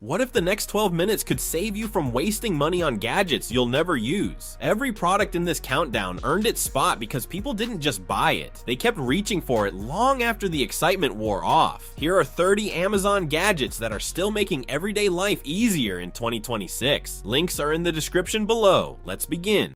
What if the next 12 minutes could save you from wasting money on gadgets you'll never use? Every product in this countdown earned its spot because people didn't just buy it. They kept reaching for it long after the excitement wore off. Here are 30 Amazon gadgets that are still making everyday life easier in 2026. Links are in the description below. Let's begin.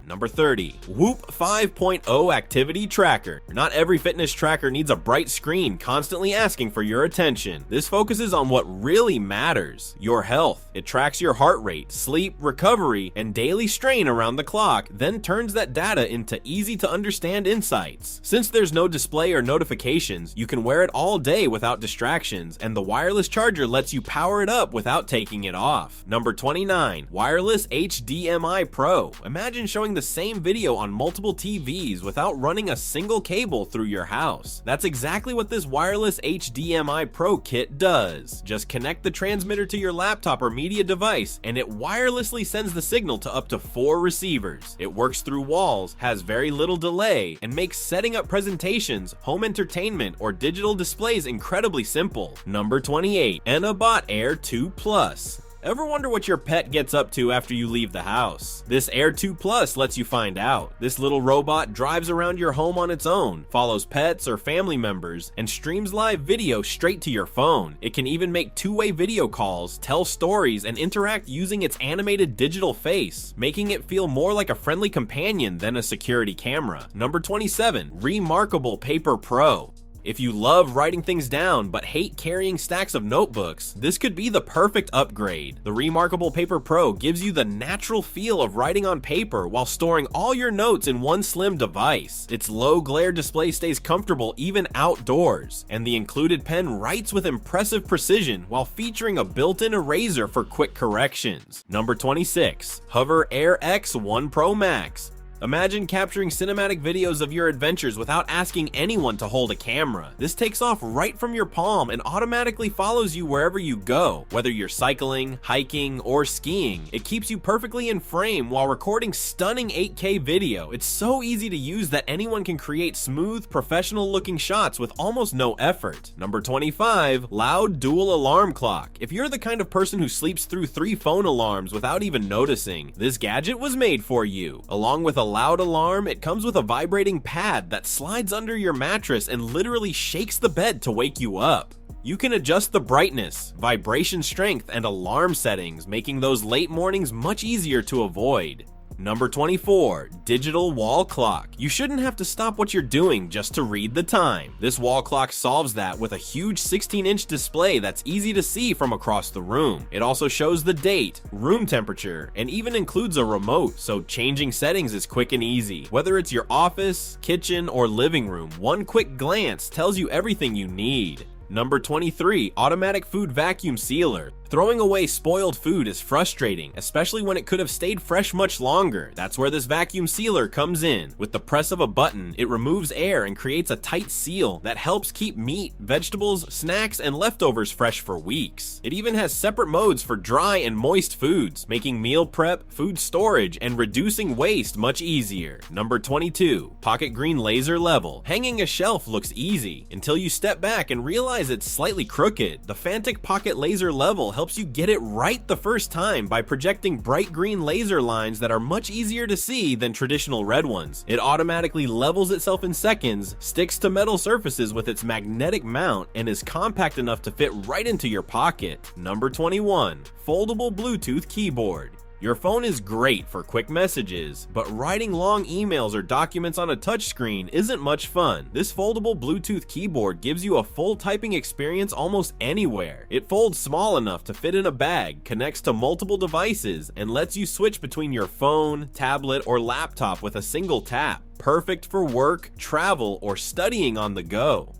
Number 30. Whoop 5.0 Activity Tracker. Not every fitness tracker needs a bright screen constantly asking for your attention. This focuses on what really matters, your health. It tracks your heart rate, sleep, recovery, and daily strain around the clock, then turns that data into easy to understand insights. Since there's no display or notifications, you can wear it all day without distractions, and the wireless charger lets you power it up without taking it off. Number 29. Wireless HDMI Pro. Imagine showing the same video on multiple TVs without running a single cable through your house. That's exactly what this wireless HDMI Pro kit does. Just connect the transmitter to your laptop or media device, and it wirelessly sends the signal to up to 4 receivers. It works through walls, has very little delay, and makes setting up presentations, home entertainment, or digital displays incredibly simple. Number 28. Enabot Air 2 Plus. Ever wonder what your pet gets up to after you leave the house? This Air 2 Plus lets you find out. This little robot drives around your home on its own, follows pets or family members, and streams live video straight to your phone. It can even make two-way video calls, tell stories, and interact using its animated digital face, making it feel more like a friendly companion than a security camera. Number 27. Remarkable Paper Pro. If you love writing things down but hate carrying stacks of notebooks, this could be the perfect upgrade. The Remarkable Paper Pro gives you the natural feel of writing on paper while storing all your notes in one slim device. Its low glare display stays comfortable even outdoors, and the included pen writes with impressive precision while featuring a built-in eraser for quick corrections. Number 26. HOVERAir X1 PROMAX. Imagine capturing cinematic videos of your adventures without asking anyone to hold a camera. This takes off right from your palm and automatically follows you wherever you go. Whether you're cycling, hiking, or skiing, it keeps you perfectly in frame while recording stunning 8K video. It's so easy to use that anyone can create smooth, professional-looking shots with almost no effort. Number 25. Loud Dual Alarm Clock. If you're the kind of person who sleeps through 3 phone alarms without even noticing, this gadget was made for you. Along with a loud alarm, it comes with a vibrating pad that slides under your mattress and literally shakes the bed to wake you up. You can adjust the brightness, vibration strength, and alarm settings, making those late mornings much easier to avoid. Number 24. Digital Wall Clock. You shouldn't have to stop what you're doing just to read the time. This wall clock solves that with a huge 16-inch display that's easy to see from across the room. It also shows the date, room temperature, and even includes a remote, so changing settings is quick and easy. Whether it's your office, kitchen, or living room, one quick glance tells you everything you need. Number 23. Automatic Food Vacuum Sealer. Throwing away spoiled food is frustrating, especially when it could have stayed fresh much longer. That's where this vacuum sealer comes in. With the press of a button, it removes air and creates a tight seal that helps keep meat, vegetables, snacks, and leftovers fresh for weeks. It even has separate modes for dry and moist foods, making meal prep, food storage, and reducing waste much easier. Number 22. Pocket Green Laser Level. Hanging a shelf looks easy until you step back and realize it's slightly crooked. The Fanttik Pocket Laser Level helps you get it right the first time by projecting bright green laser lines that are much easier to see than traditional red ones. It automatically levels itself in seconds, sticks to metal surfaces with its magnetic mount, and is compact enough to fit right into your pocket. Number 21. Foldable Bluetooth Keyboard. Your phone is great for quick messages, but writing long emails or documents on a touchscreen isn't much fun. This foldable Bluetooth keyboard gives you a full typing experience almost anywhere. It folds small enough to fit in a bag, connects to multiple devices, and lets you switch between your phone, tablet, or laptop with a single tap. Perfect for work, travel, or studying on the go.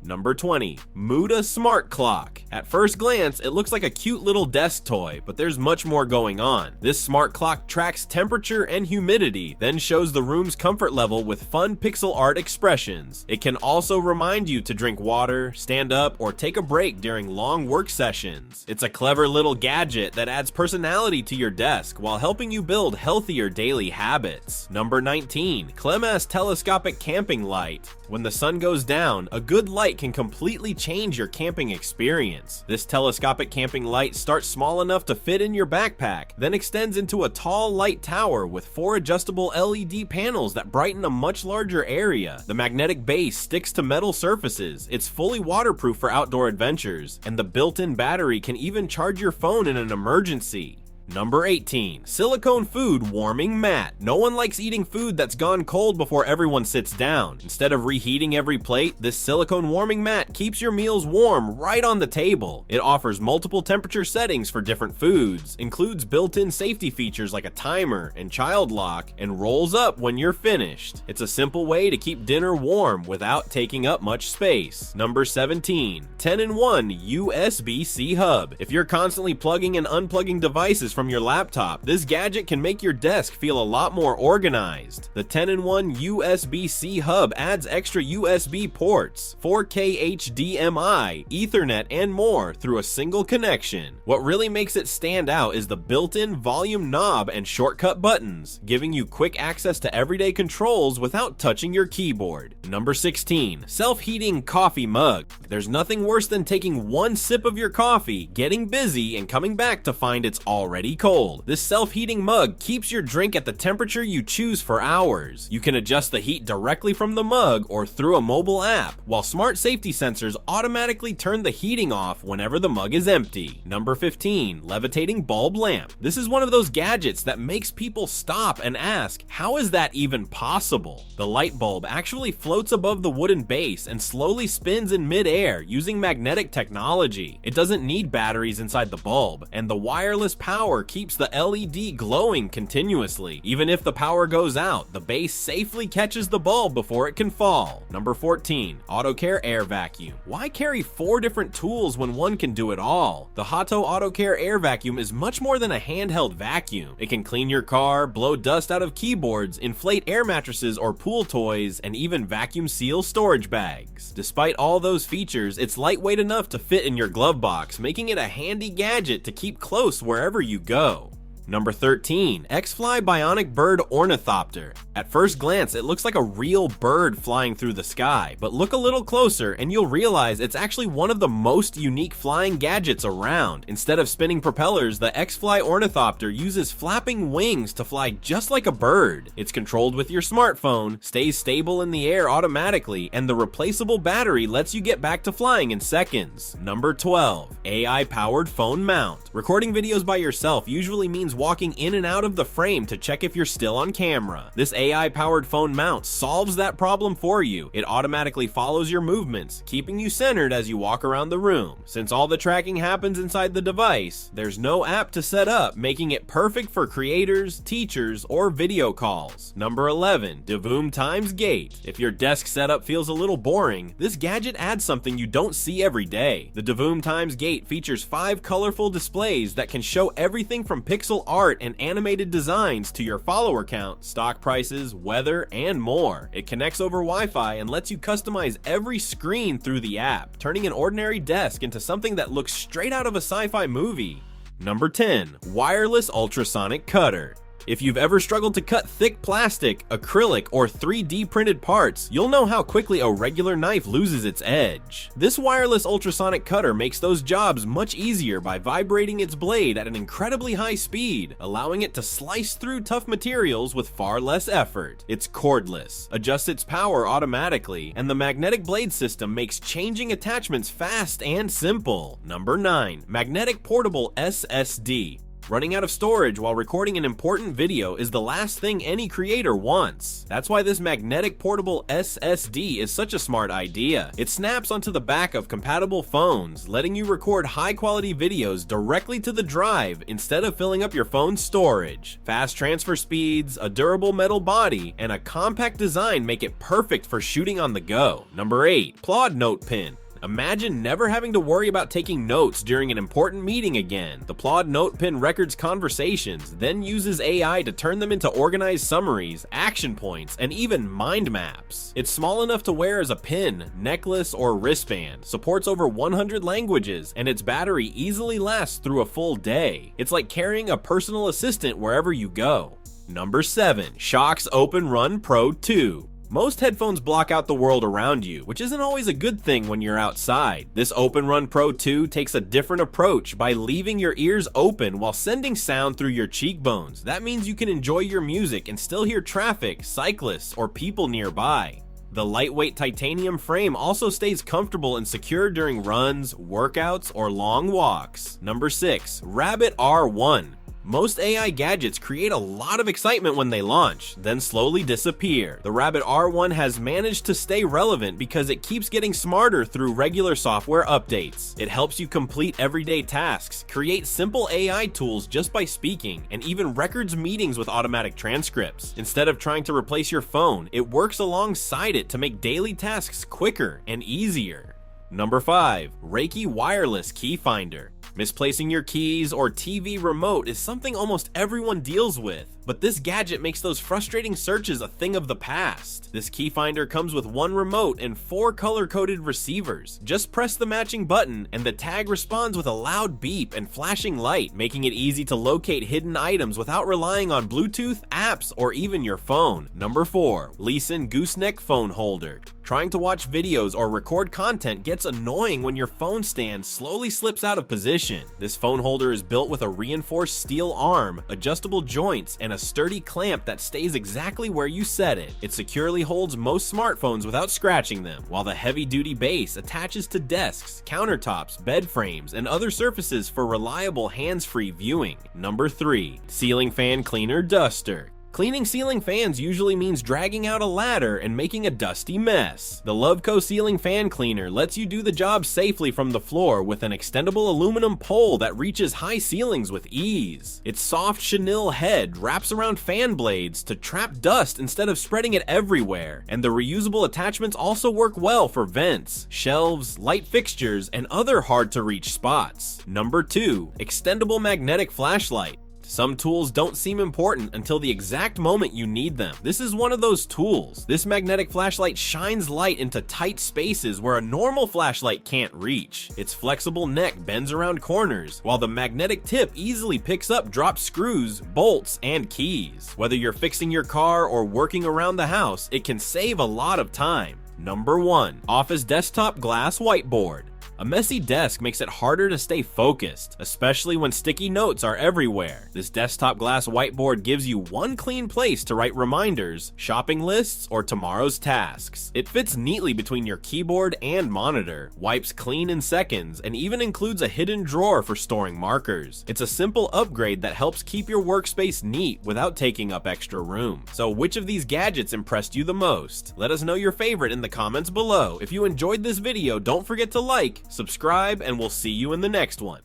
Number 20. Mooda Smart Clock. At first glance, it looks like a cute little desk toy, but there's much more going on. This smart clock tracks temperature and humidity, then shows the room's comfort level with fun pixel art expressions. It can also remind you to drink water, stand up, or take a break during long work sessions. It's a clever little gadget that adds personality to your desk while helping you build healthier daily habits. Number 19. Clemas Telescopic Camping Light. When the sun goes down, a good light can completely change your camping experience. This telescopic camping light starts small enough to fit in your backpack, then extends into a tall light tower with 4 adjustable LED panels that brighten a much larger area. The magnetic base sticks to metal surfaces, it's fully waterproof for outdoor adventures, and the built-in battery can even charge your phone in an emergency. Number 18. Silicone Food Warming Mat. No one likes eating food that's gone cold before everyone sits down. Instead of reheating every plate, this silicone warming mat keeps your meals warm right on the table. It offers multiple temperature settings for different foods, includes built-in safety features like a timer and child lock, and rolls up when you're finished. It's a simple way to keep dinner warm without taking up much space. Number 17. 10-in-1 USB-C Hub. If you're constantly plugging and unplugging devices from your laptop, this gadget can make your desk feel a lot more organized. The 10-in-1 USB-C hub adds extra USB ports, 4K HDMI, Ethernet, and more through a single connection. What really makes it stand out is the built-in volume knob and shortcut buttons, giving you quick access to everyday controls without touching your keyboard. Number 16. Self-heating coffee mug. There's nothing worse than taking one sip of your coffee, getting busy, and coming back to find it's already cold. This self-heating mug keeps your drink at the temperature you choose for hours. You can adjust the heat directly from the mug or through a mobile app, while smart safety sensors automatically turn the heating off whenever the mug is empty. Number 15. Levitating bulb lamp. This is one of those gadgets that makes people stop and ask, how is that even possible? The light bulb actually floats above the wooden base and slowly spins in mid-air using magnetic technology. It doesn't need batteries inside the bulb, and the wireless power keeps the LED glowing continuously. Even if the power goes out, the base safely catches the bulb before it can fall. Number 14. AutoCare Air Vacuum. Why carry 4 different tools when one can do it all? The HOTO AutoCare Air Vacuum is much more than a handheld vacuum. It can clean your car, blow dust out of keyboards, inflate air mattresses or pool toys, and even vacuum seal storage bags. Despite all those features, it's lightweight enough to fit in your glove box, making it a handy gadget to keep close wherever you go. Number 13. X-Fly Bionic Bird Ornithopter. At first glance, it looks like a real bird flying through the sky, but look a little closer and you'll realize it's actually one of the most unique flying gadgets around. Instead of spinning propellers, the X-Fly Ornithopter uses flapping wings to fly just like a bird. It's controlled with your smartphone, stays stable in the air automatically, and the replaceable battery lets you get back to flying in seconds. Number 12. AI-powered phone mount. Recording videos by yourself usually means walking in and out of the frame to check if you're still on camera. This AI-powered phone mount solves that problem for you. It automatically follows your movements, keeping you centered as you walk around the room. Since all the tracking happens inside the device, there's no app to set up, making it perfect for creators, teachers, or video calls. Number 11. Divoom times gate. If your desk setup feels a little boring, this gadget adds something you don't see every day. The Divoom times gate features 5 colorful displays that can show everything from pixel art and animated designs to your follower count, stock prices, weather, and more. It connects over Wi-Fi and lets you customize every screen through the app, turning an ordinary desk into something that looks straight out of a sci-fi movie. Number 10. Wireless Ultrasonic Cutter. If you've ever struggled to cut thick plastic, acrylic, or 3D printed parts, you'll know how quickly a regular knife loses its edge. This wireless ultrasonic cutter makes those jobs much easier by vibrating its blade at an incredibly high speed, allowing it to slice through tough materials with far less effort. It's cordless, adjusts its power automatically, and the magnetic blade system makes changing attachments fast and simple. Number 9. Magnetic Portable SSD. Running out of storage while recording an important video is the last thing any creator wants. That's why this magnetic portable SSD is such a smart idea. It snaps onto the back of compatible phones, letting you record high-quality videos directly to the drive instead of filling up your phone's storage. Fast transfer speeds, a durable metal body, and a compact design make it perfect for shooting on the go. Number 8. Plaud NotePin. Imagine never having to worry about taking notes during an important meeting again. The Plaud NotePin records conversations, then uses AI to turn them into organized summaries, action points, and even mind maps. It's small enough to wear as a pin, necklace, or wristband, supports over 100 languages, and its battery easily lasts through a full day. It's like carrying a personal assistant wherever you go. Number 7. SHOKZ OpenRun Pro 2. Most headphones block out the world around you, which isn't always a good thing when you're outside. This OpenRun Pro 2 takes a different approach by leaving your ears open while sending sound through your cheekbones. That means you can enjoy your music and still hear traffic, cyclists, or people nearby. The lightweight titanium frame also stays comfortable and secure during runs, workouts, or long walks. Number 6. Rabbit R1. Most AI gadgets create a lot of excitement when they launch, then slowly disappear. The Rabbit R1 has managed to stay relevant because it keeps getting smarter through regular software updates. It helps you complete everyday tasks, create simple AI tools just by speaking, and even records meetings with automatic transcripts. Instead of trying to replace your phone, it works alongside it to make daily tasks quicker and easier. Number 5. Reyke Wireless Key Finder. Misplacing your keys or TV remote is something almost everyone deals with, but this gadget makes those frustrating searches a thing of the past. This key finder comes with one remote and 4 color-coded receivers. Just press the matching button and the tag responds with a loud beep and flashing light, making it easy to locate hidden items without relying on Bluetooth, apps, or even your phone. Number 4. Leeson Gooseneck Phone Holder. Trying to watch videos or record content gets annoying when your phone stand slowly slips out of position. This phone holder is built with a reinforced steel arm, adjustable joints, and a sturdy clamp that stays exactly where you set it. It securely holds most smartphones without scratching them, while the heavy-duty base attaches to desks, countertops, bed frames, and other surfaces for reliable hands-free viewing. Number 3. Ceiling Fan Cleaner Duster. Cleaning ceiling fans usually means dragging out a ladder and making a dusty mess. The Loveco Ceiling Fan Cleaner lets you do the job safely from the floor with an extendable aluminum pole that reaches high ceilings with ease. Its soft chenille head wraps around fan blades to trap dust instead of spreading it everywhere, and the reusable attachments also work well for vents, shelves, light fixtures, and other hard-to-reach spots. Number 2. Extendable Magnetic Flashlight. Some tools don't seem important until the exact moment you need them. This is one of those tools. This magnetic flashlight shines light into tight spaces where a normal flashlight can't reach. Its flexible neck bends around corners, while the magnetic tip easily picks up dropped screws, bolts, and keys. Whether you're fixing your car or working around the house, it can save a lot of time. Number 1. Office Desktop Glass Whiteboard. A messy desk makes it harder to stay focused, especially when sticky notes are everywhere. This desktop glass whiteboard gives you one clean place to write reminders, shopping lists, or tomorrow's tasks. It fits neatly between your keyboard and monitor, wipes clean in seconds, and even includes a hidden drawer for storing markers. It's a simple upgrade that helps keep your workspace neat without taking up extra room. So which of these gadgets impressed you the most? Let us know your favorite in the comments below. If you enjoyed this video, don't forget to like, subscribe, and we'll see you in the next one.